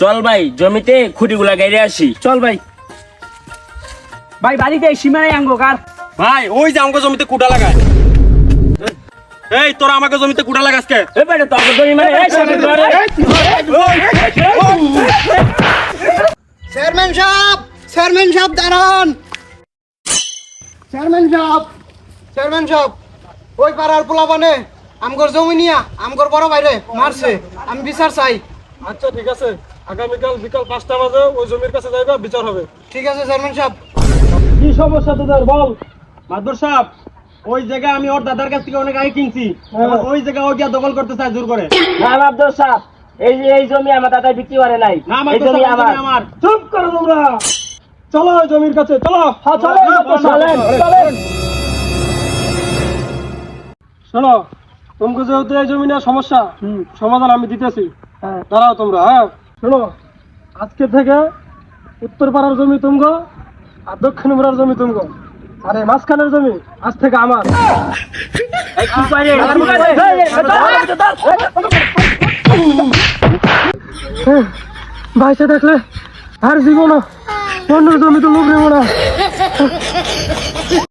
চল ভাই জমিতে খুঁটিগুলা গাইরে আসি। চল ভাই। ভাই বাড়িতে সীমায় আঙ্গো কার ভাই ওই যে আমাকে জমিতে কুটা লাগায়। এই তোরা আমাকে জমিতে কুটা লাগাস কে? এ বেটা তোর জমি মানে এই সামনে ধরে। চেয়ারম্যান সাহেব দাঁড়ান। চেয়ারম্যান সাহেব ওই পাড়ার পোলাপানে আমগর জমি নিয়া আমগর বড় ভাইরে মারছে, আমি বিচার চাই। আচ্ছা ঠিক আছে, আগামীকাল বিকাল 5টা বাজে ওই জমির কাছে যাইবা, বিচার হবে। ঠিক আছে চেয়ারম্যান সাহেব। কি সমস্যা তোদের বল। মাদুর সাহেব ওই জায়গা আমি ওর দাদার কাছ থেকে অনেক আগে কিনছি, এখন ওই জায়গা ও গিয়া দখল করতে চায় জোর করে। না আব্দুল সাহেব এই জমি আমার দাদা বিক্রি করে নাই, না এই মাদুর জমি সাহেব আমার। আমার। চুপ করো তোমরা, চলো ওই জমির কাছে চলো। হ্যাঁ চলেন চলেন চলেন। শোনো, তোমাকে যেহেতু এই জমি নিয়ে সমস্যা, সমাধান আমি দিতেছি। দাঁড়াও তোমরা। হ্যাঁ শোনো, আজকে থেকে উত্তর পাড়ার জমি তুমগো আর দক্ষিণ পাড়ার জমি তুমগো, আর এই মাঝখানের জমি আজ থেকে আমার। এই কি করে ভাইসে দেখলে আর জীবন অন্য জমি তো লোক নেব না।